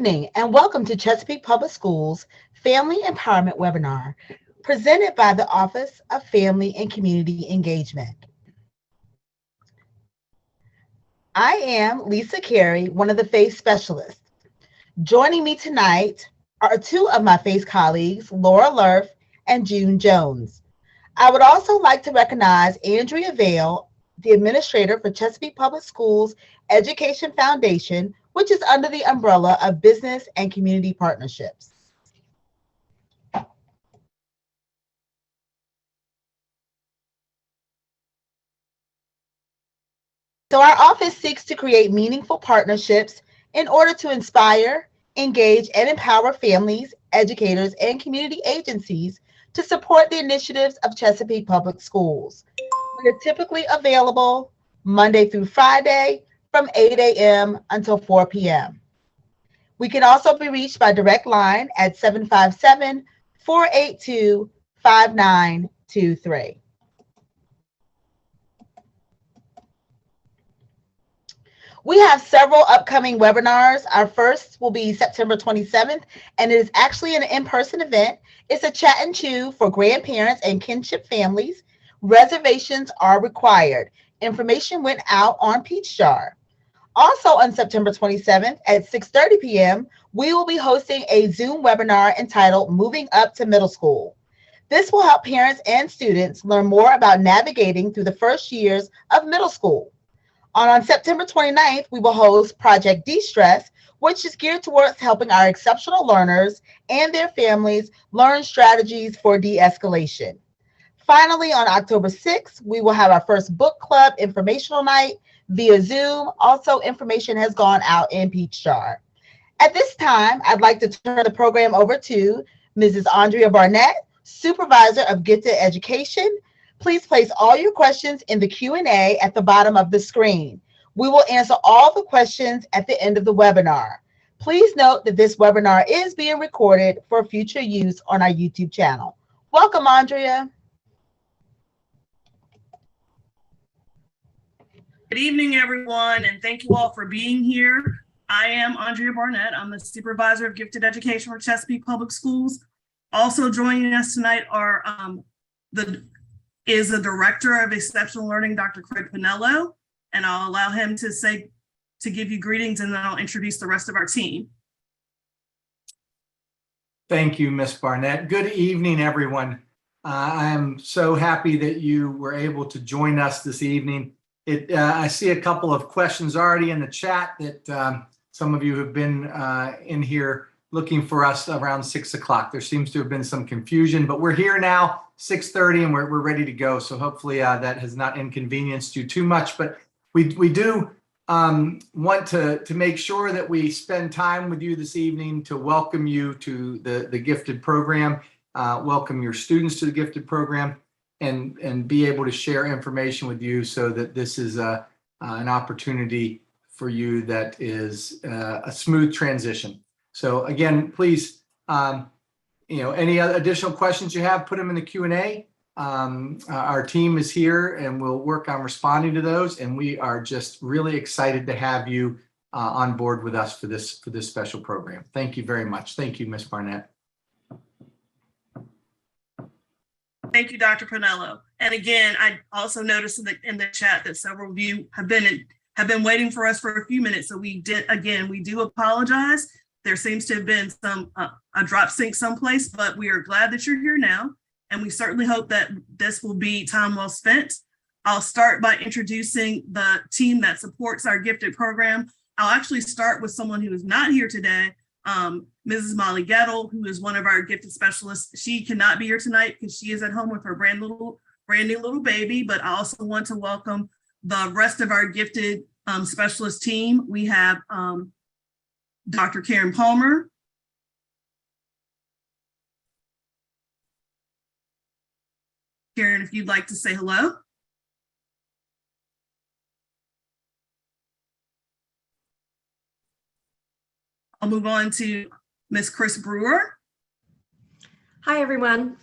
evening and welcome to Chesapeake Public Schools Family Empowerment Webinar presented by the Office of Family and Community Engagement. I am Lisa Carey, one of the FACE specialists. Joining me tonight are two of my FACE colleagues, Laura Lerf and June Jones. I would also like to recognize Andrea Vail, the administrator for Chesapeake Public Schools Education Foundation, which is under the umbrella of Business and Community Partnerships. So our office seeks to create meaningful partnerships in order to inspire, engage, and empower families, educators, and community agencies to support the initiatives of Chesapeake Public Schools. We are typically available Monday through Friday from 8 a.m. until 4 p.m. We can also be reached by direct line at 757-482-5923. We have several upcoming webinars. Our first will be September 27th, and it is actually an in-person event. It's a chat and chew for grandparents and kinship families. Reservations are required. Information went out on Peachjar. Also on September 27th at 6:30 p.m., we will be hosting a Zoom webinar entitled Moving Up to Middle School. This will help parents and students learn more about navigating through the first years of middle school. On September 29th, we will host Project De-Stress, which is geared towards helping our exceptional learners and their families learn strategies for de-escalation. Finally, on October 6th, we will have our first book club informational night via Zoom. Also, information has gone out in Peachjar. At this time, I'd like to turn the program over to Mrs. Andrea Barnett, Supervisor of Gifted Education. Please place all your questions in the Q&A at the bottom of the screen. We will answer all the questions at the end of the webinar. Please note that this webinar is being recorded for future use on our YouTube channel. Welcome, Andrea. Good evening, everyone, and thank you all for being here. I am Andrea Barnett. I'm the Supervisor of Gifted Education for Chesapeake Public Schools. Also joining us tonight are the Director of Exceptional Learning, Dr. Craig Pinello, and I'll allow him to give you greetings, and then I'll introduce the rest of our team. Thank you, Ms. Barnett. Good evening, everyone. I am so happy that you were able to join us this evening. I see a couple of questions already in the chat that some of you have been in here looking for us around 6 o'clock. There seems to have been some confusion, but we're here now, 6:30, and we're ready to go. So hopefully that has not inconvenienced you too much. But we do want to make sure that we spend time with you this evening to welcome you to the Gifted program, welcome your students to the Gifted program, and be able to share information with you so that this is an opportunity for you that is a smooth transition. So again, please, any other additional questions you have, put them in the Q&A. Our team is here and we'll work on responding to those. And we are just really excited to have you on board with us for this special program. Thank you very much. Thank you, Ms. Barnett. Thank you, Dr. Pinello. And again, I also noticed in the chat that several of you have been waiting for us for a few minutes. So we do apologize. There seems to have been a drop sync someplace, but we are glad that you're here now. And we certainly hope that this will be time well spent. I'll start by introducing the team that supports our Gifted program. I'll actually start with someone who is not here today, Mrs. Molly Gettle, who is one of our Gifted specialists. She cannot be here tonight because she is at home with her brand new little baby, but I also want to welcome the rest of our Gifted specialist team. We have Dr. Karen Palmer, Karen, if you'd like to say hello. I'll move on to Ms. Chris Brewer. Hi, everyone.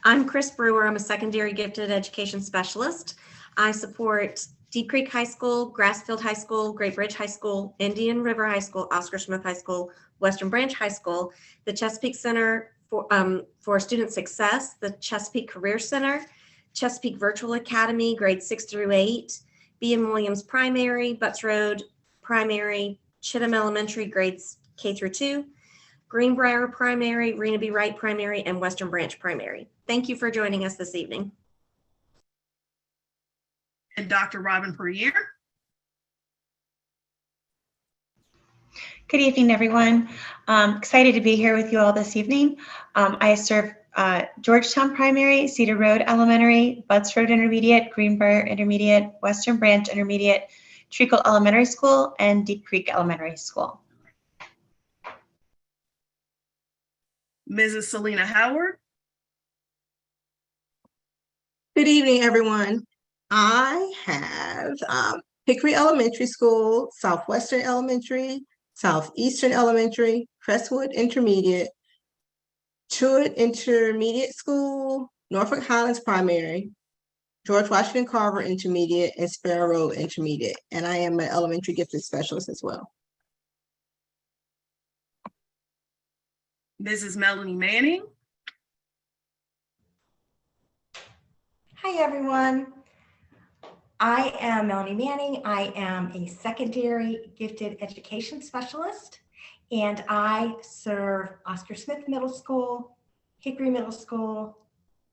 I'm Chris Brewer. I'm a secondary gifted education specialist. I support Deep Creek High School, Grassfield High School, Great Bridge High School, Indian River High School, Oscar Smith High School, Western Branch High School, the Chesapeake Center for Student Success, the Chesapeake Career Center, Chesapeake Virtual Academy, grades 6 through 8, B.M. Williams Primary, Butts Road Primary, Chittum Elementary, grades K through 2, Greenbrier Primary, Rena B. Wright Primary, and Western Branch Primary. Thank you for joining us this evening. And Dr. Robin Perrier. Good evening, everyone. Excited to be here with you all this evening. I serve Georgetown Primary, Cedar Road Elementary, Butts Road Intermediate, Greenbrier Intermediate, Western Branch Intermediate, Treacle Elementary School, and Deep Creek Elementary School. Mrs. Selena Howard. Good evening, everyone. I have Hickory Elementary School, Southwestern Elementary, Southeastern Elementary, Crestwood Intermediate, Truett Intermediate School, Norfolk Highlands Primary, George Washington Carver Intermediate, and Sparrow Road Intermediate. And I am an elementary gifted specialist as well. Mrs. Melanie Manning. Hi, everyone. I am Melanie Manning. I am a secondary gifted education specialist, and I serve Oscar Smith Middle School, Hickory Middle School,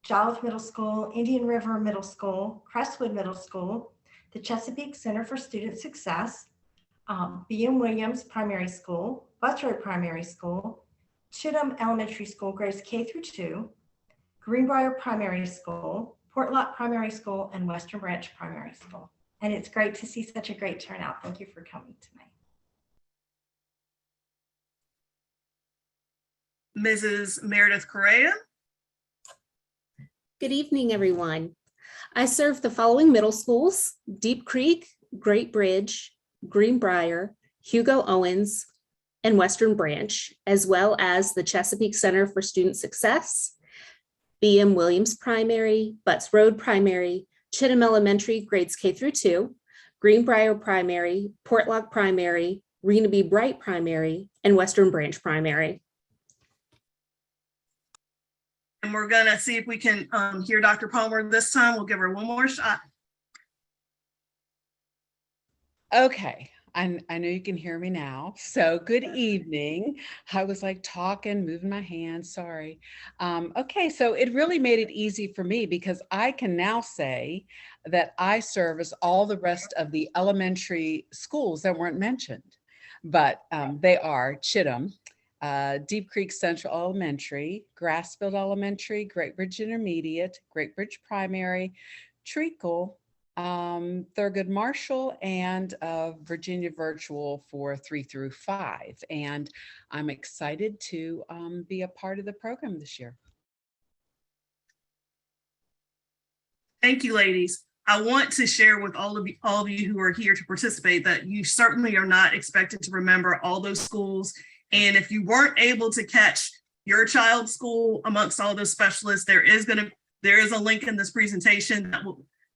Jolliffe Middle School, Indian River Middle School, Crestwood Middle School, the Chesapeake Center for Student Success, B.M. Williams Primary School, Butts Road Primary School, Chittum Elementary School, grades K through 2, Greenbrier Primary School, Portlock Primary School, and Western Branch Primary School. And it's great to see such a great turnout. Thank you for coming tonight. Mrs. Meredith Correa. Good evening, everyone. I serve the following middle schools: Deep Creek, Great Bridge, Greenbrier, Hugo Owens, and Western Branch, as well as the Chesapeake Center for Student Success, B.M. Williams Primary, Butts Road Primary, Chittum Elementary, grades K through 2, Greenbrier Primary, Portlock Primary, Rena B. Wright Primary, and Western Branch Primary. And we're gonna see if we can hear Dr. Palmer this time. We'll give her one more shot. Okay, I know you can hear me now. So good evening. I was like talking, moving my hands, sorry. Okay, so it really made it easy for me because I can now say that I service all the rest of the elementary schools that weren't mentioned, but they are Chittum, Deep Creek Central Elementary, Grassfield Elementary, Great Bridge Intermediate, Great Bridge Primary, Treacle, Thurgood Marshall, and Virginia Virtual for 3 through 5. And I'm excited to be a part of the program this year. Thank you, ladies. I want to share with all of you who are here to participate that you certainly are not expected to remember all those schools. And if you weren't able to catch your child's school amongst all those specialists, there is a link in this presentation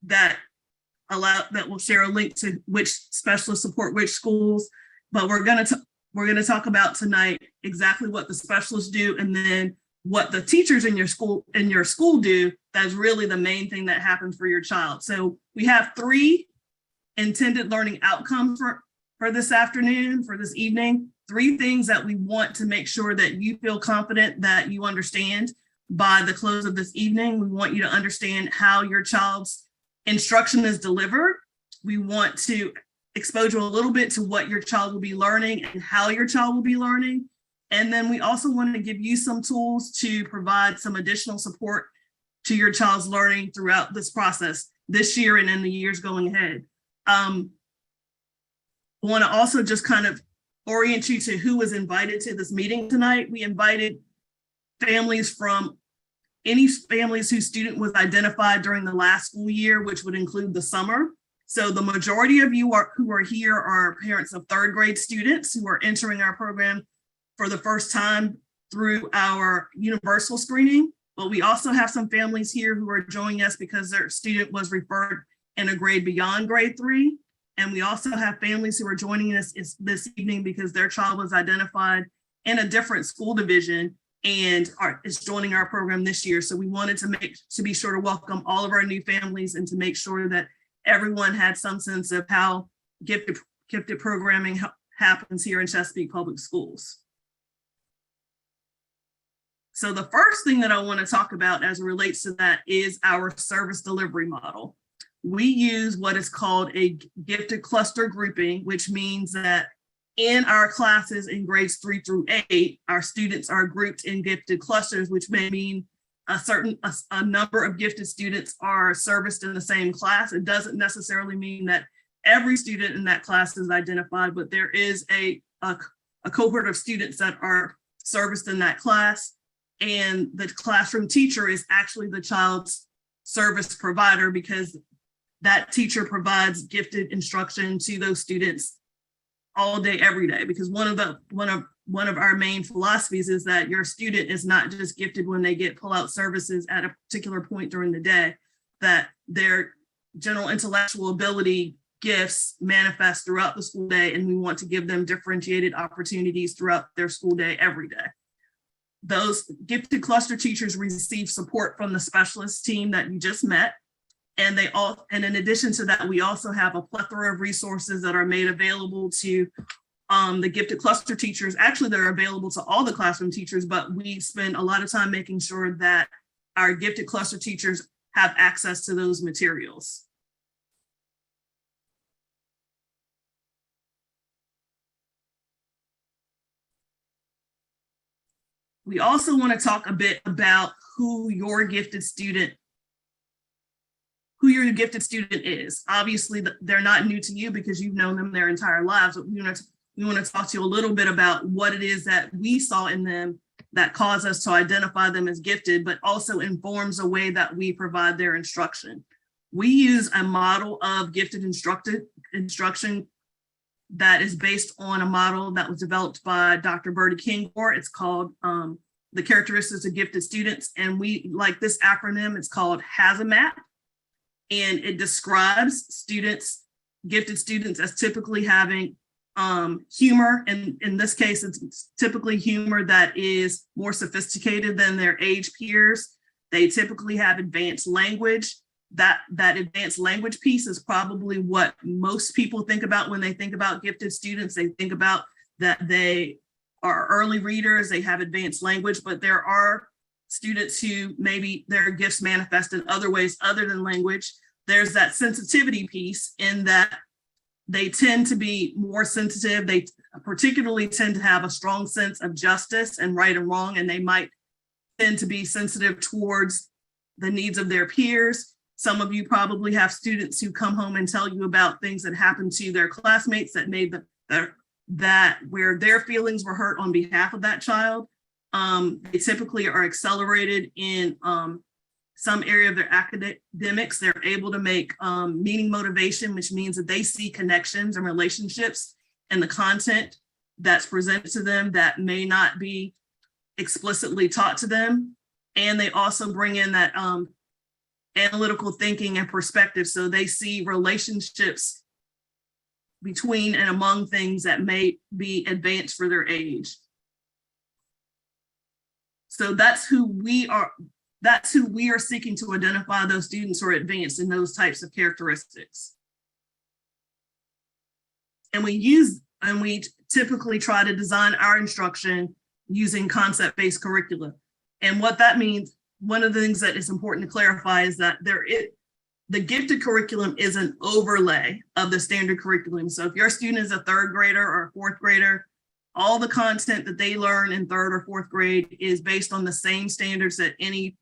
that will share a link to which specialists support which schools. But we're gonna talk about tonight exactly what the specialists do, and then what the teachers in your school do. That's really the main thing that happens for your child. So we have 3 intended learning outcomes for this afternoon, for this evening. 3 things that we want to make sure that you feel confident that you understand by the close of this evening. We want you to understand how your child's instruction is delivered. We want to expose you a little bit to what your child will be learning and how your child will be learning. And then we also want to give you some tools to provide some additional support to your child's learning throughout this process this year and in the years going ahead. I want to also just kind of orient you to who was invited to this meeting tonight. We invited families from any families whose student was identified during the last school year, which would include the summer. So the majority of you who are here are parents of 3rd grade students who are entering our program for the first time through our universal screening. But we also have some families here who are joining us because their student was referred in a grade beyond grade 3. And we also have families who are joining us this evening because their child was identified in a different school division and is joining our program this year. So we wanted to be sure to welcome all of our new families and to make sure that everyone had some sense of how gifted programming happens here in Chesapeake Public Schools. So the first thing that I want to talk about as it relates to that is our service delivery model. We use what is called a gifted cluster grouping, which means that in our classes in grades 3 through 8, our students are grouped in gifted clusters, which may mean a number of gifted students are serviced in the same class. It doesn't necessarily mean that every student in that class is identified, but there is a cohort of students that are serviced in that class. And the classroom teacher is actually the child's service provider, because that teacher provides gifted instruction to those students all day, every day. Because one of our main philosophies is that your student is not just gifted when they get pull-out services at a particular point during the day, that their general intellectual ability gifts manifest throughout the school day, and we want to give them differentiated opportunities throughout their school day, every day. Those gifted cluster teachers receive support from the specialist team that you just met. And in addition to that, we also have a plethora of resources that are made available to the gifted cluster teachers. Actually, they're available to all the classroom teachers, but we spend a lot of time making sure that our gifted cluster teachers have access to those materials. We also want to talk a bit about who your gifted student is. Obviously, they're not new to you because you've known them their entire lives, but we want to talk to you a little bit about what it is that we saw in them that caused us to identify them as gifted, but also informs the way that we provide their instruction. We use a model of gifted instruction that is based on a model that was developed by Dr. Bertie Kingore. It's called The Characteristics of Gifted Students. And we like this acronym, it's called HAZMAT. And it describes gifted students as typically having humor. And in this case, it's typically humor that is more sophisticated than their age peers. They typically have advanced language. That advanced language piece is probably what most people think about when they think about gifted students. They think about that they are early readers, they have advanced language, but there are students who maybe their gifts manifest in other ways other than language. There's that sensitivity piece in that they tend to be more sensitive. They particularly tend to have a strong sense of justice and right and wrong, and they might tend to be sensitive towards the needs of their peers. Some of you probably have students who come home and tell you about things that happened to their classmates that made that where their feelings were hurt on behalf of that child. They typically are accelerated in some area of their academics. They're able to make meaning motivation, which means that they see connections and relationships and the content that's presented to them that may not be explicitly taught to them. And they also bring in that analytical thinking and perspective. So they see relationships between and among things that may be advanced for their age. So that's who we are seeking to identify, those students who are advanced in those types of characteristics. And we typically try to design our instruction using concept-based curricula. And what that means, one of the things that is important to clarify is that the gifted curriculum is an overlay of the standard curriculum. So if your student is a third grader or a fourth grader, all the content that they learn in third or fourth grade is based on the same standards that any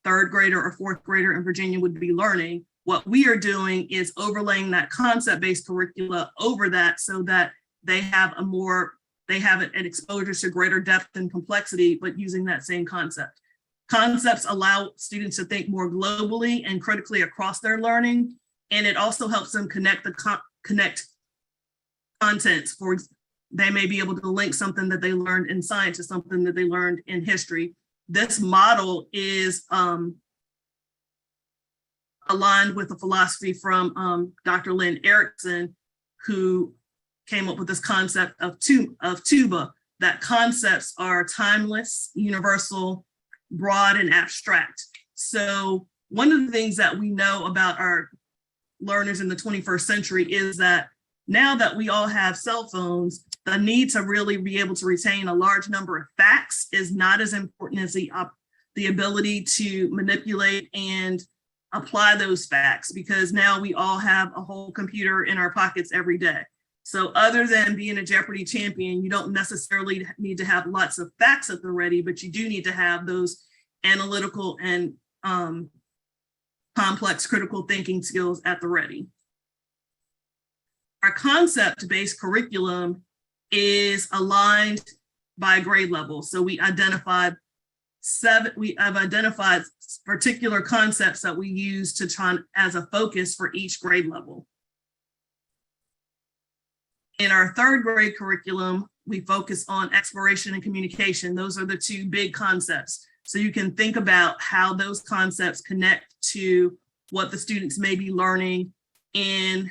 third grader or fourth grader in Virginia would be learning. What we are doing is overlaying that concept-based curricula over that so that they have an exposure to greater depth and complexity, but using that same concept. Concepts allow students to think more globally and critically across their learning, and it also helps them connect contents. They may be able to link something that they learned in science to something that they learned in history. This model is aligned with a philosophy from Dr. Lynn Erickson, who came up with this concept of tuba that concepts are timeless, universal, broad, and abstract. So one of the things that we know about our learners in the 21st century is that now that we all have cell phones, the need to really be able to retain a large number of facts is not as important as the ability to manipulate and apply those facts, because now we all have a whole computer in our pockets every day. So other than being a Jeopardy champion, you don't necessarily need to have lots of facts at the ready, but you do need to have those analytical and complex critical thinking skills at the ready. Our concept-based curriculum is aligned by grade level. So we have identified particular concepts that we use to try as a focus for each grade level. In our third grade curriculum, we focus on exploration and communication. Those are the two big concepts. So you can think about how those concepts connect to what the students may be learning in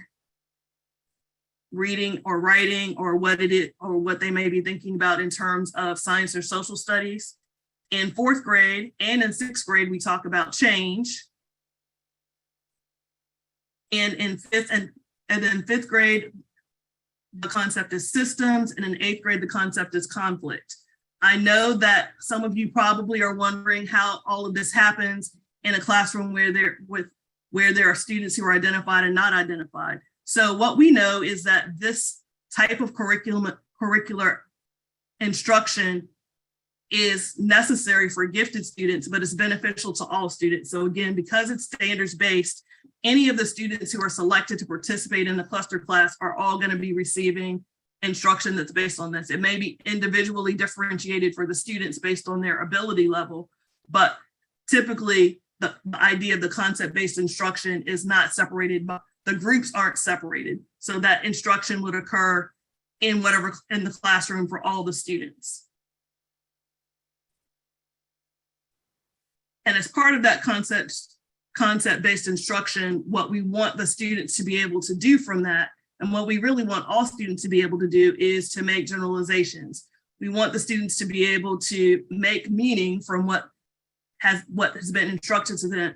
reading or writing, or what they may be thinking about in terms of science or social studies. In fourth grade and in sixth grade, we talk about change. And in fifth grade, the concept is systems, and in eighth grade, the concept is conflict. I know that some of you probably are wondering how all of this happens in a classroom where there are students who are identified and not identified. So what we know is that this type of curricular instruction is necessary for gifted students, but it's beneficial to all students. So again, because it's standards-based, any of the students who are selected to participate in the cluster class are all going to be receiving instruction that's based on this. It may be individually differentiated for the students based on their ability level, but typically the idea of the concept-based instruction is not separated, but the groups aren't separated. So that instruction would occur in the classroom for all the students. And as part of that concept-based instruction, what we want the students to be able to do from that, and what we really want all students to be able to do, is to make generalizations. We want the students to be able to make meaning from what has been instructed to them,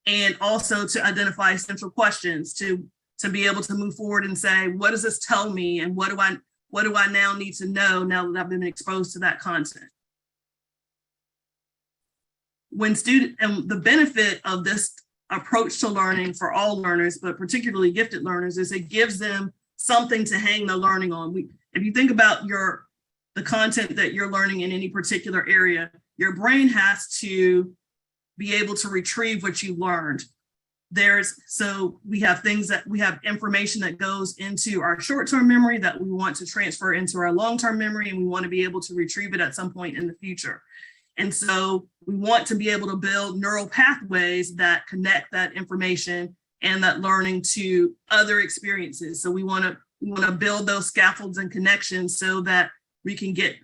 and also to identify essential questions to be able to move forward and say, what does this tell me? And what do I now need to know now that I've been exposed to that content? And the benefit of this approach to learning for all learners, but particularly gifted learners, is it gives them something to hang their learning on. If you think about the content that you're learning in any particular area, your brain has to be able to retrieve what you learned. So we have information that goes into our short-term memory that we want to transfer into our long-term memory, and we want to be able to retrieve it at some point in the future. And so we want to be able to build neural pathways that connect that information and that learning to other experiences. So we want to build those scaffolds and connections so that you can get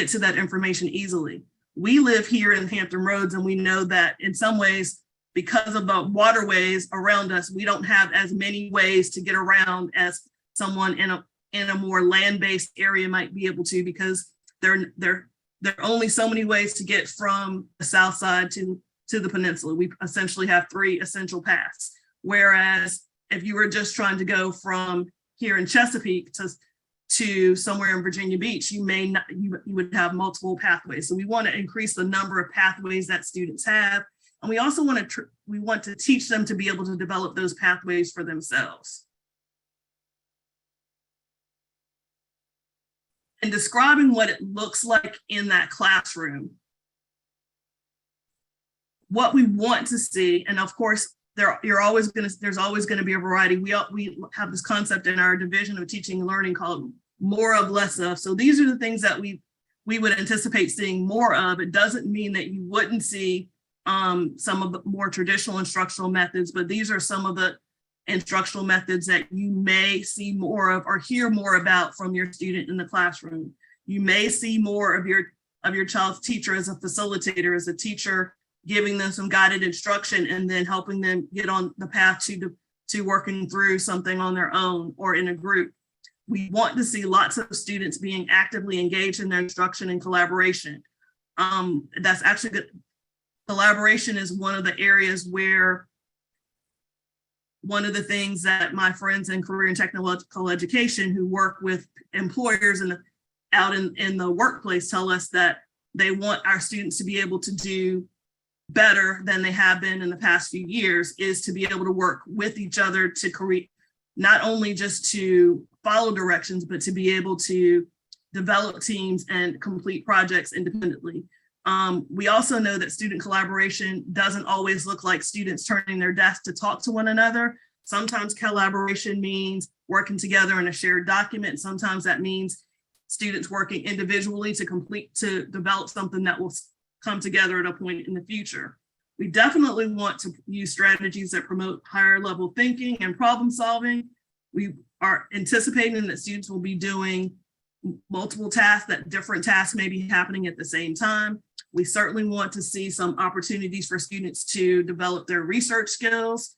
to that information easily. We live here in Hampton Roads, and we know that in some ways, because of the waterways around us, we don't have as many ways to get around as someone in a more land-based area might be able to, because there are only so many ways to get from the south side to the peninsula. We essentially have 3 essential paths. Whereas if you were just trying to go from here in Chesapeake to somewhere in Virginia Beach, you would have multiple pathways. So we want to increase the number of pathways that students have. And we also want to teach them to be able to develop those pathways for themselves. And describing what it looks like in that classroom, what we want to see, and of course, there's always going to be a variety. We have this concept in our division of teaching and learning called more of, less of. So these are the things that we would anticipate seeing more of. It doesn't mean that you wouldn't see some of the more traditional instructional methods, but these are some of the instructional methods that you may see more of or hear more about from your student in the classroom. You may see more of your child's teacher as a facilitator, as a teacher, giving them some guided instruction and then helping them get on the path to working through something on their own or in a group. we want to see lots of students being actively engaged in their instruction and collaboration. That's actually good. Collaboration is one of the areas where one of the things that my friends in career and technological education who work with employers and out in the workplace tell us that they want our students to be able to do better than they have been in the past few years, is to be able to work with each other to create, not only just to follow directions, but to be able to develop teams and complete projects independently. We also know that student collaboration doesn't always look like students turning their desk to talk to one another. Sometimes collaboration means working together in a shared document. Sometimes that means students working individually to develop something that will come together at a point in the future. We definitely want to use strategies that promote higher level thinking and problem solving. We are anticipating that students will be doing multiple tasks, that different tasks may be happening at the same time. We certainly want to see some opportunities for students to develop their research skills,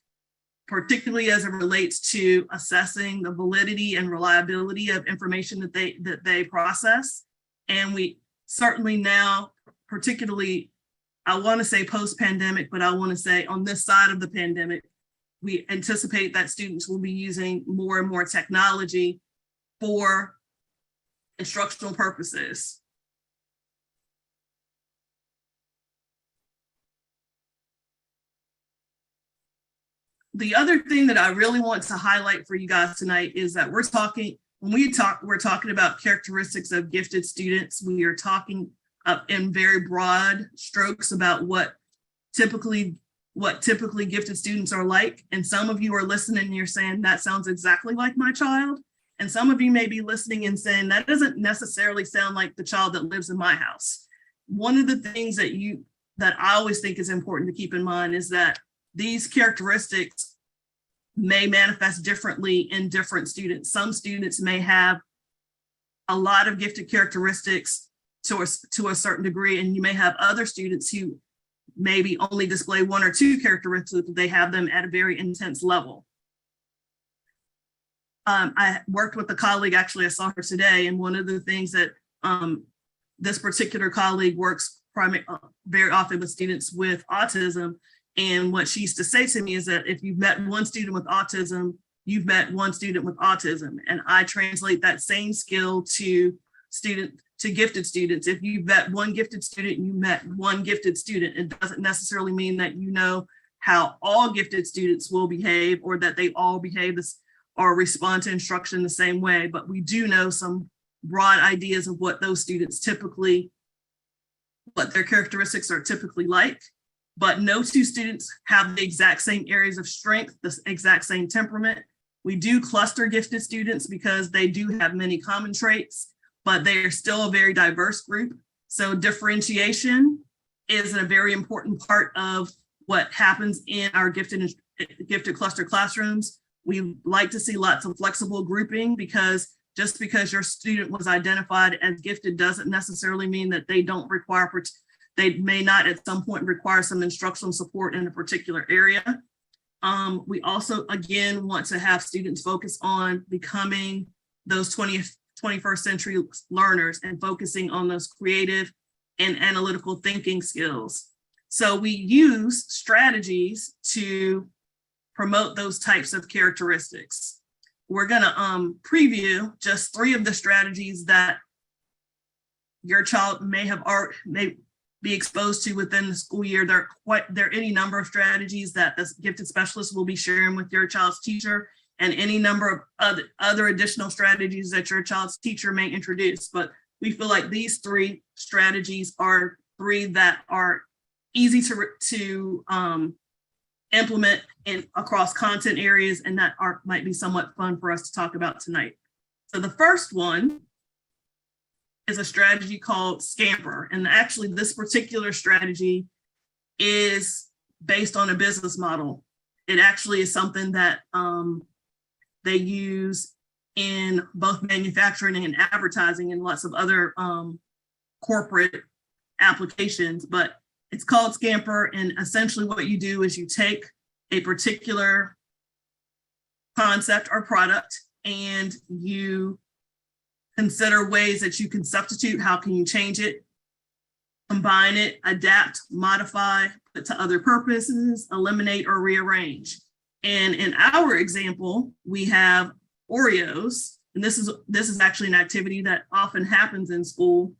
particularly as it relates to assessing the validity and reliability of information that they process. And we certainly now, particularly, I want to say post-pandemic, but I want to say on this side of the pandemic, we anticipate that students will be using more and more technology for instructional purposes. The other thing that I really want to highlight for you guys tonight is that we're talking about characteristics of gifted students. We are talking in very broad strokes about what typically gifted students are like. And some of you are listening and you're saying, that sounds exactly like my child. And some of you may be listening and saying, that doesn't necessarily sound like the child that lives in my house. One of the things that I always think is important to keep in mind is that these characteristics may manifest differently in different students. Some students may have a lot of gifted characteristics to a certain degree, and you may have other students who maybe only display one or two characteristics, but they have them at a very intense level. I worked with a colleague, actually I saw her today, and one of the things that this particular colleague works very often with students with autism. And what she used to say to me is that if you've met one student with autism, you've met one student with autism. And I translate that same skill to gifted students. If you've met one gifted student, you met one gifted student. It doesn't necessarily mean that you know how all gifted students will behave or that they all behave this or respond to instruction the same way, but we do know some broad ideas of what those students what their characteristics are typically like. But no two students have the exact same areas of strength, the exact same temperament. We do cluster gifted students because they do have many common traits, but they are still a very diverse group. So differentiation is a very important part of what happens in our gifted cluster classrooms. We like to see lots of flexible grouping, because just because your student was identified as gifted doesn't necessarily mean that they may not at some point require some instructional support in a particular area. We also, again, want to have students focus on becoming those 21st century learners and focusing on those creative and analytical thinking skills. So we use strategies to promote those types of characteristics. We're gonna preview just 3 of the strategies that your child may be exposed to within the school year. There are any number of strategies that the gifted specialist will be sharing with your child's teacher, and any number of other additional strategies that your child's teacher may introduce. But we feel like these 3 strategies are 3 that are easy to implement across content areas, and that might be somewhat fun for us to talk about tonight. So the first one is a strategy called Scamper. And actually this particular strategy is based on a business model. It actually is something that they use in both manufacturing and advertising and lots of other corporate applications, but it's called Scamper. And essentially what you do is you take a particular concept or product and you consider ways that you can substitute. How can you change it, combine it, adapt, modify, put to other purposes, eliminate, or rearrange? And in our example, we have Oreos, and this is actually an activity that often happens in school.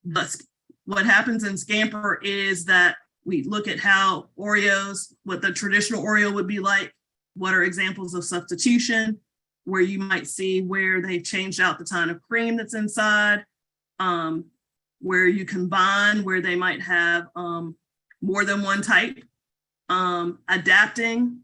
But what happens in Scamper is that we look at how Oreos, what the traditional Oreo would be like, what are examples of substitution, where you might see where they've changed out the ton of cream that's inside, where you combine, where they might have more than one type, adapting.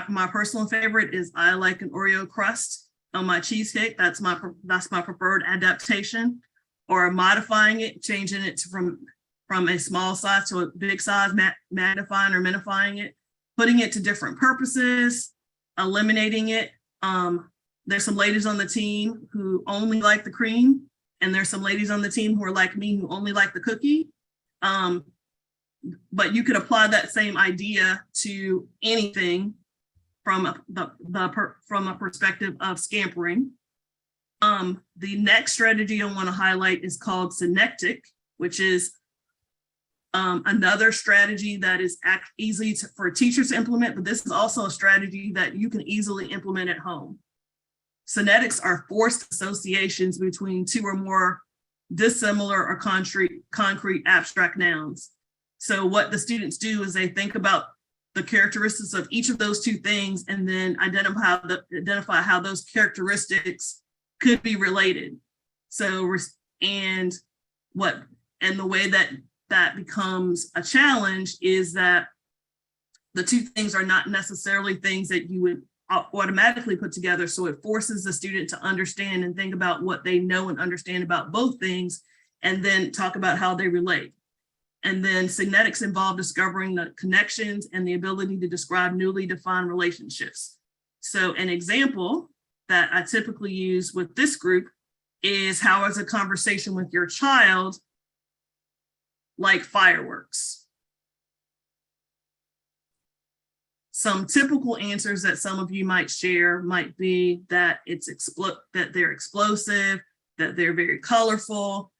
My personal favorite is I like an Oreo crust on my cheesecake. That's my preferred adaptation. Or modifying it, changing it from a small size to a big size, magnifying or minifying it, putting it to different purposes, eliminating it. There's some ladies on the team who only like the cream, and there's some ladies on the team who are like me who only like the cookie. But you could apply that same idea to anything from a perspective of scampering. The next strategy I want to highlight is called synectic, which is another strategy that is easy for teachers to implement, but this is also a strategy that you can easily implement at home. Synectics are forced associations between two or more dissimilar or concrete abstract nouns. So what the students do is they think about the characteristics of each of those two things and then identify how those characteristics could be related. So, and the way that becomes a challenge is that the two things are not necessarily things that you would automatically put together. So it forces the student to understand and think about what they know and understand about both things, and then talk about how they relate. And then synectics involve discovering the connections and the ability to describe newly defined relationships. So an example that I typically use with this group is, how is a conversation with your child like fireworks? Some typical answers that some of you might share might be that that they're explosive, that they're very colorful.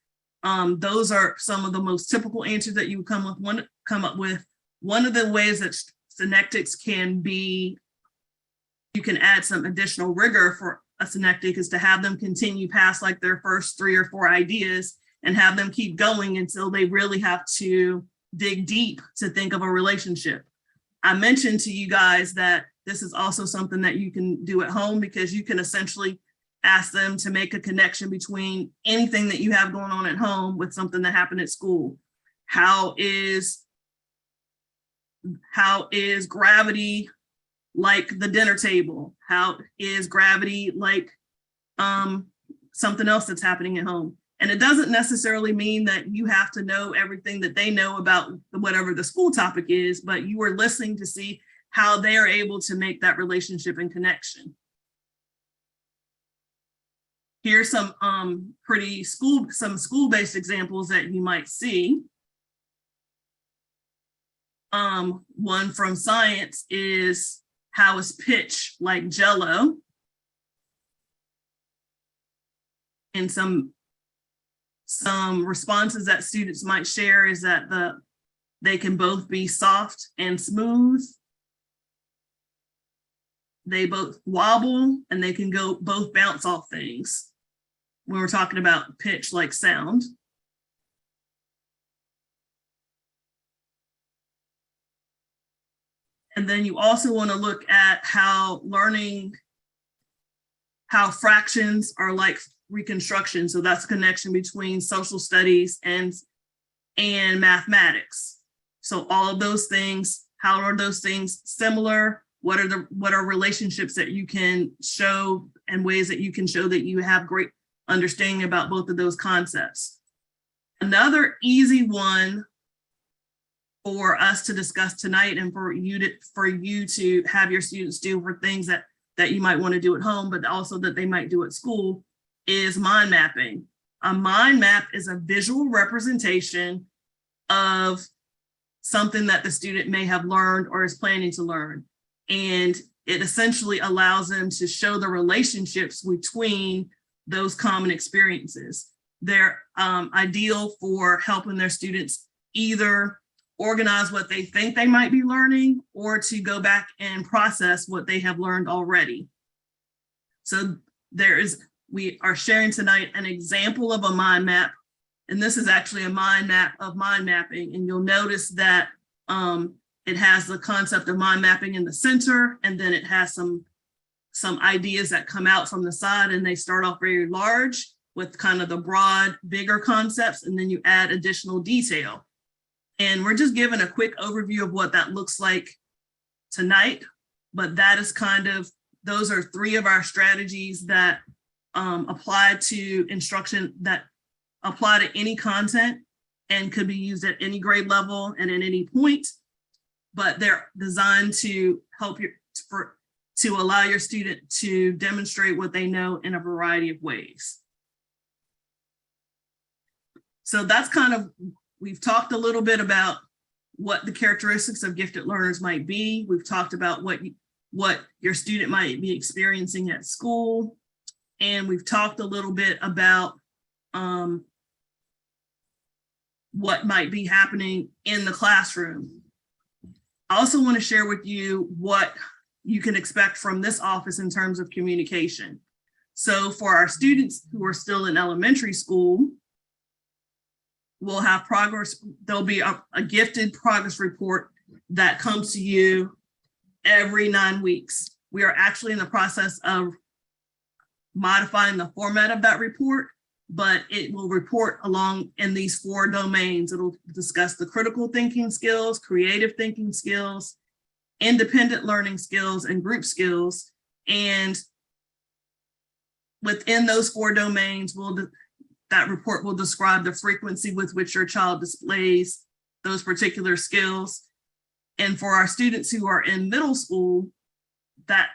Those are some of the most typical answers that you would come up with. One of the ways that synectics can be, you can add some additional rigor for a synectic, is to have them continue past like their first 3 or 4 ideas and have them keep going until they really have to dig deep to think of a relationship. I mentioned to you guys that this is also something that you can do at home, because you can essentially ask them to make a connection between anything that you have going on at home with something that happened at school. How is gravity like the dinner table? How is gravity like something else that's happening at home? And it doesn't necessarily mean that you have to know everything that they know about whatever the school topic is, but you are listening to see how they are able to make that relationship and connection. Here's some school-based examples that you might see. One from science is, how is pitch like Jell-O? And some responses that students might share is that they can both be soft and smooth. They both wobble, and they can both bounce off things when we're talking about pitch like sound. And then you also want to look at how fractions are like reconstruction. So that's a connection between social studies and mathematics. So all of those things, how are those things similar? What are relationships that you can show, and ways that you can show that you have great understanding about both of those concepts? Another easy one for us to discuss tonight, and for you to have your students do for things that you might want to do at home, but also that they might do at school, is mind mapping. A mind map is a visual representation of something that the student may have learned or is planning to learn. And it essentially allows them to show the relationships between those common experiences. They're ideal for helping their students either organize what they think they might be learning or to go back and process what they have learned already. So we are sharing tonight an example of a mind map, and this is actually a mind map of mind mapping, and you'll notice that it has the concept of mind mapping in the center, and then it has some ideas that come out from the side, and they start off very large with kind of the broad, bigger concepts, and then you add additional detail. And we're just giving a quick overview of what that looks like tonight, but that is those are 3 of our strategies that apply to instruction, that apply to any content and could be used at any grade level and at any point, but they're designed to help you to allow your student to demonstrate what they know in a variety of ways. So that's we've talked a little bit about what the characteristics of gifted learners might be. We've talked about what your student might be experiencing at school. And we've talked a little bit about what might be happening in the classroom. I also want to share with you what you can expect from this office in terms of communication. So for our students who are still in elementary school, we'll have progress. There'll be a gifted progress report that comes to you every 9 weeks. We are actually in the process of modifying the format of that report, but it will report along in these 4 domains. It'll discuss the critical thinking skills, creative thinking skills, independent learning skills, and group skills. And within those 4 domains, that report will describe the frequency with which your child displays those particular skills. And for our students who are in middle school, that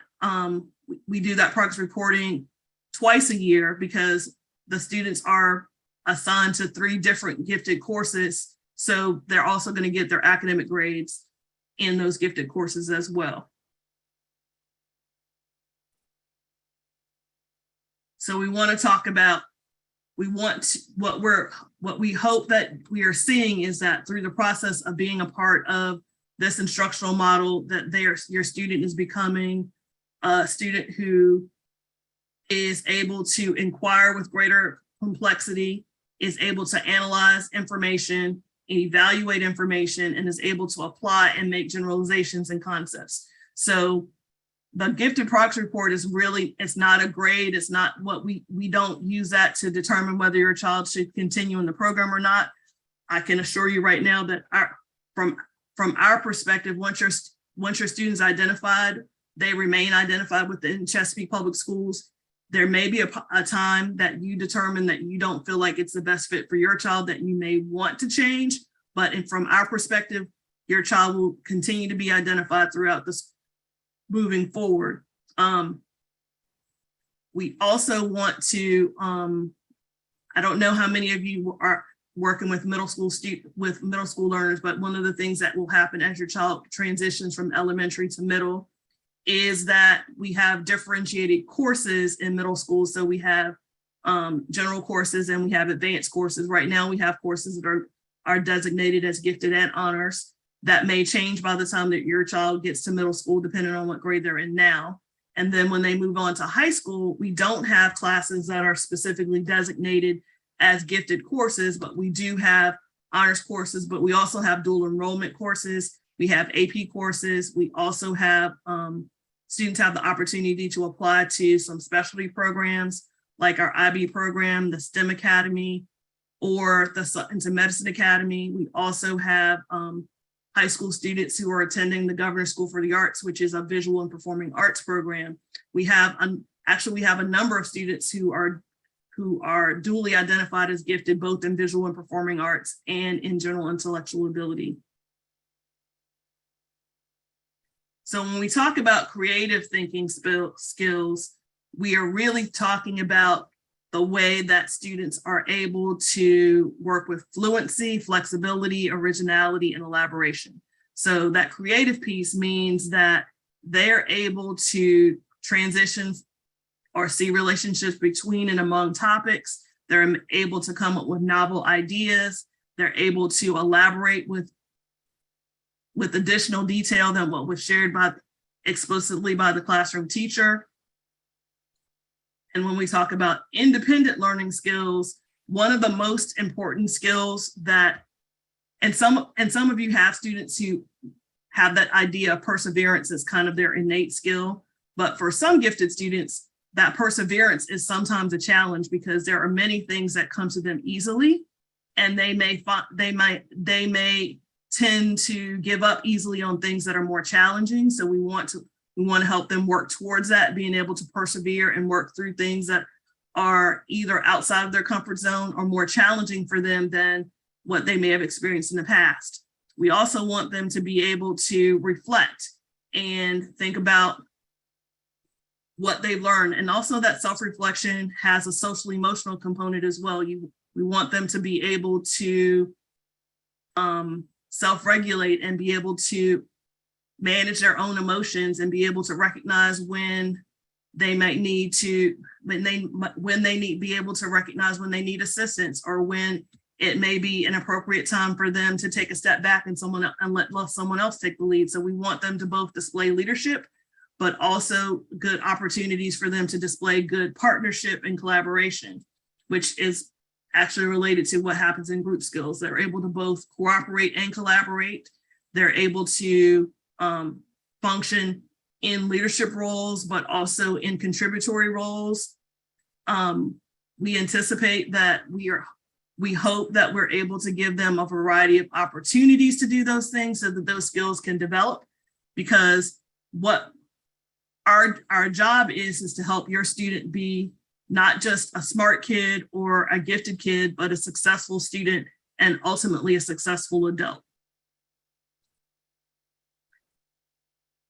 we do that progress reporting twice a year because the students are assigned to 3 different gifted courses. So they're also going to get their academic grades in those gifted courses as well. So we want to talk about, what we hope that we are seeing is that through the process of being a part of this instructional model, that your student is becoming a student who is able to inquire with greater complexity, is able to analyze information, evaluate information, and is able to apply and make generalizations and concepts. So the gifted progress report is really, it's not a grade. It's not what we don't use that to determine whether your child should continue in the program or not. I can assure you right now that from our perspective, once your student's identified, they remain identified within Chesapeake Public Schools. There may be a time that you determine that you don't feel like it's the best fit for your child, that you may want to change, but from our perspective, your child will continue to be identified throughout this moving forward. We also want to, I don't know how many of you are working with middle school learners, but one of the things that will happen as your child transitions from elementary to middle is that we have differentiated courses in middle school. So we have general courses and we have advanced courses. Right now we have courses that are designated as gifted and honors. That may change by the time that your child gets to middle school, depending on what grade they're in now. And then when they move on to high school, we don't have classes that are specifically designated as gifted courses, but we do have honors courses, but we also have dual enrollment courses. We have AP courses. We also have students have the opportunity to apply to some specialty programs like our IB program, the STEM Academy, or the Sutton's Medicine Academy. We also have high school students who are attending the Governor's School for the Arts, which is a visual and performing arts program. We have a number of students who are duly identified as gifted, both in visual and performing arts and in general intellectual ability. So when we talk about creative thinking skills, we are really talking about the way that students are able to work with fluency, flexibility, originality, and elaboration. So that creative piece means that they're able to transition or see relationships between and among topics. They're able to come up with novel ideas. They're able to elaborate with additional detail than what was shared explicitly by the classroom teacher. And when we talk about independent learning skills, one of the most important skills that, and some of you have students who have that idea of perseverance as kind of their innate skill, but for some gifted students, that perseverance is sometimes a challenge because there are many things that come to them easily, and they may tend to give up easily on things that are more challenging. So we want to help them work towards that, being able to persevere and work through things that are either outside of their comfort zone or more challenging for them than what they may have experienced in the past. We also want them to be able to reflect and think about what they've learned. And also that self-reflection has a social emotional component as well. We want them to be able to self-regulate and be able to manage their own emotions and be able to recognize when they might need to, be able to recognize when they need assistance, or when it may be an appropriate time for them to take a step back and let someone else take the lead. So we want them to both display leadership, but also good opportunities for them to display good partnership and collaboration, which is actually related to what happens in group skills. They're able to both cooperate and collaborate. They're able to function in leadership roles, but also in contributory roles. We anticipate that we hope that we're able to give them a variety of opportunities to do those things so that those skills can develop, because what our job is to help your student be not just a smart kid or a gifted kid, but a successful student and ultimately a successful adult.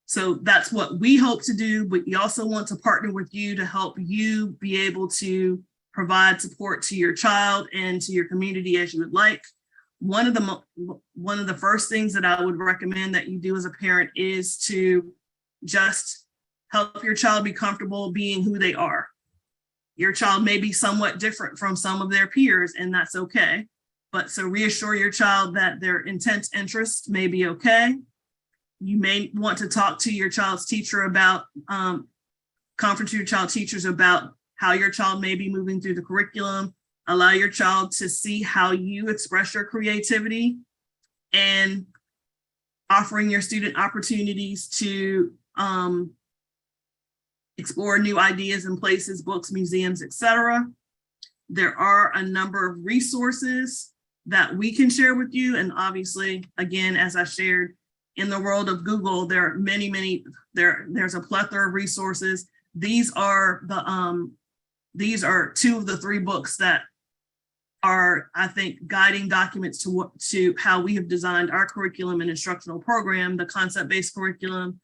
So that's what we hope to do, but we also want to partner with you to help you be able to provide support to your child and to your community as you would like. One of the first things that I would recommend that you do as a parent is to just help your child be comfortable being who they are. Your child may be somewhat different from some of their peers, and that's okay. But so reassure your child that their intense interests may be okay. You may want to talk to your child's teacher about, conference your child teachers about how your child may be moving through the curriculum. Allow your child to see how you express your creativity, and offering your student opportunities to explore new ideas and places, books, museums, etc. There are a number of resources that we can share with you. And obviously, again, as I shared, in the world of Google, there are there's a plethora of resources. These are two of the three books that are, I think, guiding documents to how we have designed our curriculum and instructional program, the concept-based curriculum,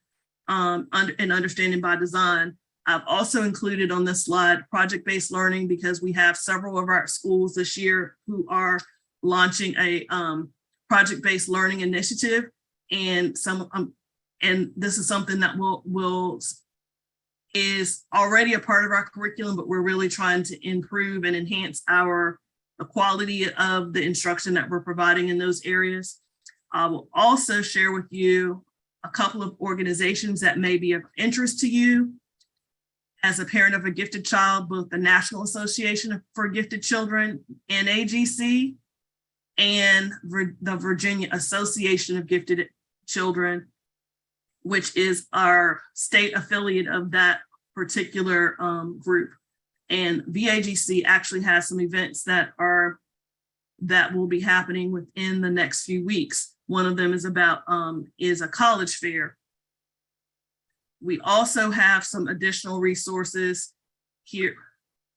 and Understanding by Design. I've also included on this slide project-based learning, because we have several of our schools this year who are launching a project-based learning initiative, and this is something that is already a part of our curriculum, but we're really trying to improve and enhance the quality of the instruction that we're providing in those areas. I will also share with you a couple of organizations that may be of interest to you. As a parent of a gifted child, both the National Association for Gifted Children, NAGC, and the Virginia Association of Gifted Children, which is our state affiliate of that particular group. And VAGC actually has some events that will be happening within the next few weeks. One of them is a college fair. We also have some additional resources here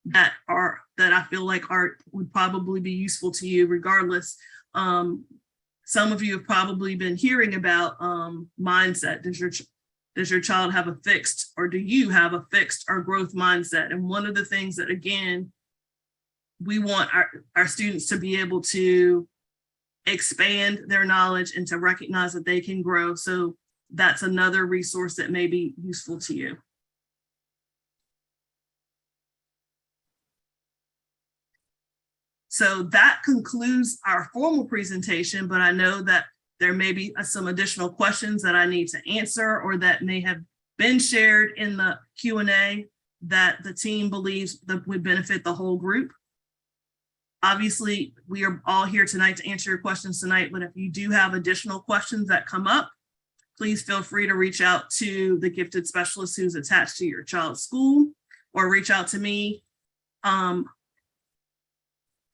that I feel like would probably be useful to you regardless. Some of you have probably been hearing about mindset. Does your child have a fixed, or do you have a fixed or growth mindset? And one of the things that, again, we want our students to be able to expand their knowledge and to recognize that they can grow. So that's another resource that may be useful to you. So that concludes our formal presentation, but I know that there may be some additional questions that I need to answer or that may have been shared in the Q&A that the team believes that would benefit the whole group. Obviously, we are all here tonight to answer your questions tonight, but if you do have additional questions that come up, please feel free to reach out to the gifted specialist who's attached to your child's school, or reach out to me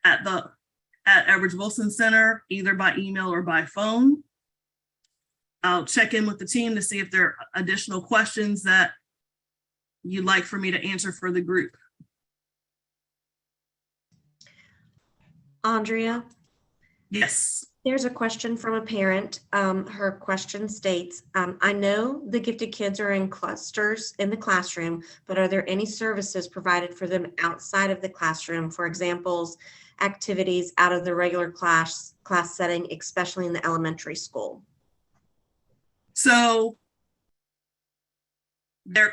at Edwards Wilson Center, either by email or by phone. I'll check in with the team to see if there are additional questions that you'd like for me to answer for the group. Andrea, Yes. there's a question from a parent. Her question states, I know the gifted kids are in clusters in the classroom, but are there any services provided for them outside of the classroom? For examples, activities out of the regular class setting, especially in the elementary school? So there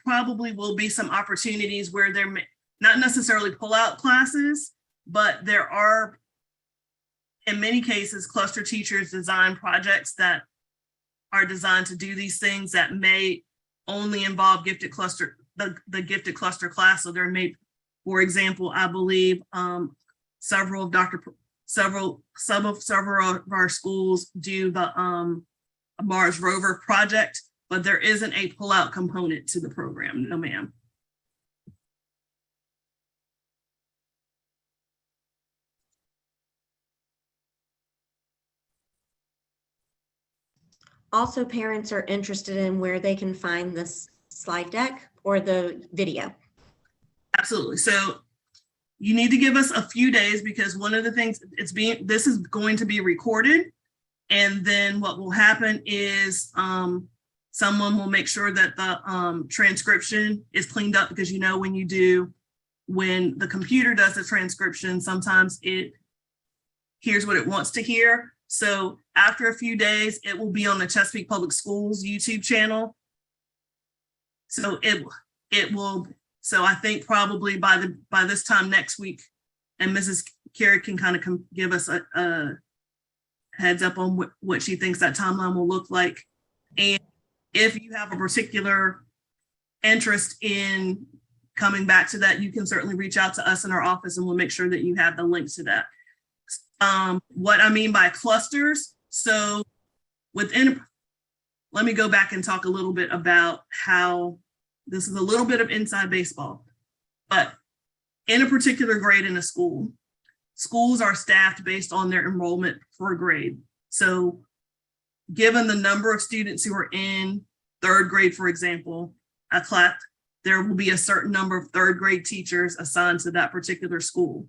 probably will be some opportunities where there may not necessarily pull out classes, but there are, in many cases, cluster teachers design projects that are designed to do these things that may only involve gifted cluster, the gifted cluster class. So there may, for example, I believe several of our schools do the Mars Rover project, but there isn't a pull-out component to the program. No, ma'am. Also, parents are interested in where they can find this slide deck or the video. Absolutely. So you need to give us a few days, because one of the things this is going to be recorded. And then what will happen is someone will make sure that the transcription is cleaned up, because when the computer does the transcription, sometimes it hears what it wants to hear. So after a few days, it will be on the Chesapeake Public Schools YouTube channel. So so I think probably by this time next week, and Mrs. Carey can kind of give us a heads up on what she thinks that timeline will look like. And if you have a particular interest in coming back to that, you can certainly reach out to us in our office and we'll make sure that you have the link to that. What I mean by clusters, so let me go back and talk a little bit about how this is a little bit of inside baseball, but in a particular grade in a school, schools are staffed based on their enrollment for a grade. So given the number of students who are in third grade, for example, a class, there will be a certain number of third grade teachers assigned to that particular school.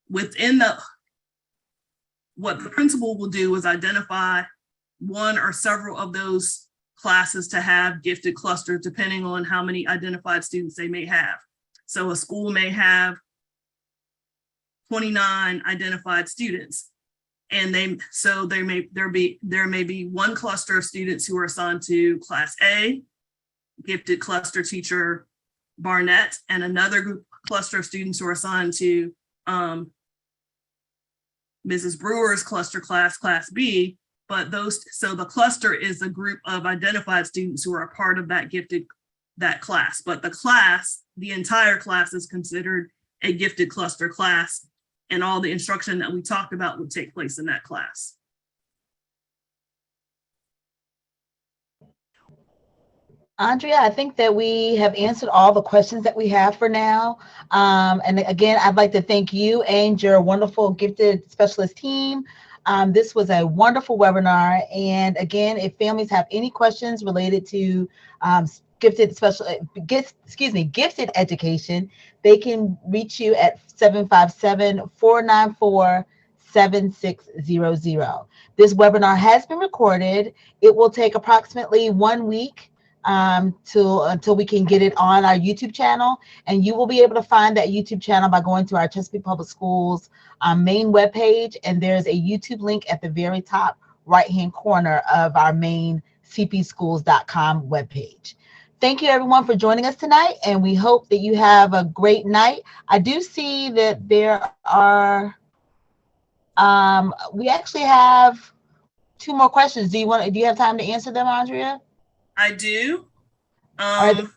What the principal will do is identify one or several of those classes to have gifted clusters, depending on how many identified students they may have. So a school may have 29 identified students, and there may be one cluster of students who are assigned to class A, gifted cluster teacher Barnett, and another group cluster of students who are assigned to Mrs. Brewer's cluster class B. But so the cluster is a group of identified students who are a part of that class. But the entire class is considered a gifted cluster class, and all the instruction that we talked about would take place in that class. Andrea, I think that we have answered all the questions that we have for now. And again, I'd like to thank you and your wonderful gifted specialist team. This was a wonderful webinar. And again, if families have any questions related to gifted education, they can reach you at 757-494-7600. This webinar has been recorded. It will take approximately 1 week until we can get it on our YouTube channel, and you will be able to find that YouTube channel by going to our Chesapeake Public Schools main webpage, and there's a YouTube link at the very top right-hand corner of our main cpschools.com webpage. Thank you everyone for joining us tonight, and we hope that you have a great night. I do see that there are, we actually have 2 more questions. Do you have time to answer them, Andrea? I do. All right,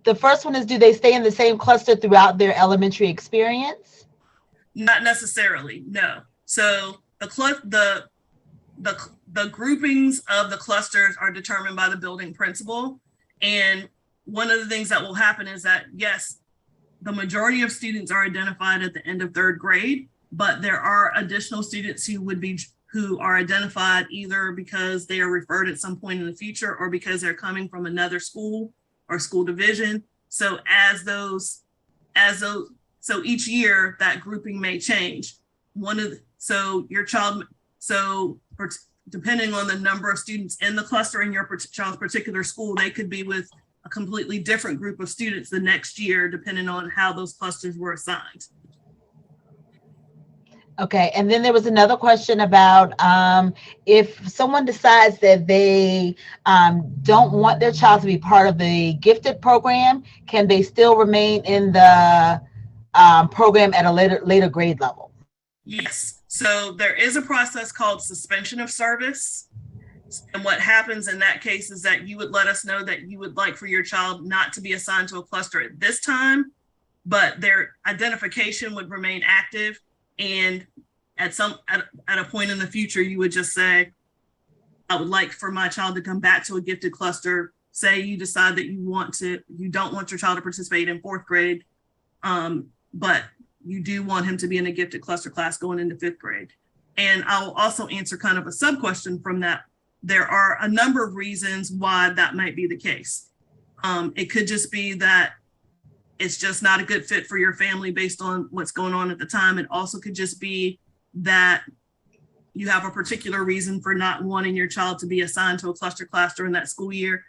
the first one is, do they stay in the same cluster throughout their elementary experience? Not necessarily, no. So the groupings of the clusters are determined by the building principal. And one of the things that will happen is that, yes, the majority of students are identified at the end of 3rd grade, but there are additional students who are identified either because they are referred at some point in the future or because they're coming from another school or school division. So so each year that grouping may change. Depending on the number of students in the cluster in your child's particular school, they could be with a completely different group of students the next year, depending on how those clusters were assigned. Okay, and then there was another question about if someone decides that they don't want their child to be part of the gifted program, can they still remain in the program at a later grade level? Yes. So there is a process called suspension of service. And what happens in that case is that you would let us know that you would like for your child not to be assigned to a cluster at this time, but their identification would remain active. And at a point in the future, you would just say, I would like for my child to come back to a gifted cluster. Say you decide that you don't want your child to participate in 4th grade, but you do want him to be in a gifted cluster class going into 5th grade. And I'll also answer kind of a sub question from that. There are a number of reasons why that might be the case. It could just be that it's just not a good fit for your family based on what's going on at the time. It also could just be that you have a particular reason for not wanting your child to be assigned to a cluster class during that school year.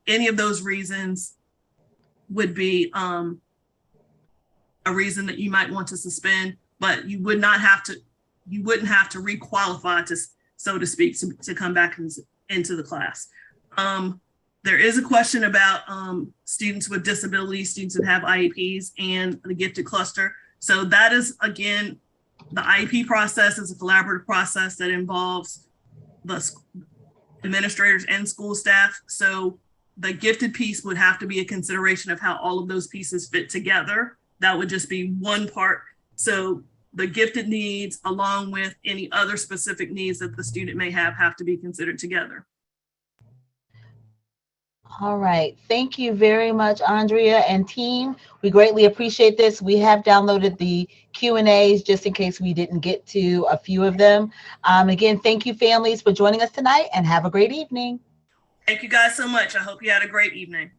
Any of those reasons would be a reason that you might want to suspend, but you wouldn't have to requalify to, so to speak, to come back into the class. There is a question about students with disabilities, students that have IEPs and the gifted cluster. So that is, again, the IEP process is a collaborative process that involves the administrators and school staff. So the gifted piece would have to be a consideration of how all of those pieces fit together. That would just be one part. So the gifted needs, along with any other specific needs that the student may have to be considered together. All right. Thank you very much, Andrea and team. We greatly appreciate this. We have downloaded the Q&As just in case we didn't get to a few of them. Again, thank you, families, for joining us tonight, and have a great evening. Thank you guys so much. I hope you had a great evening.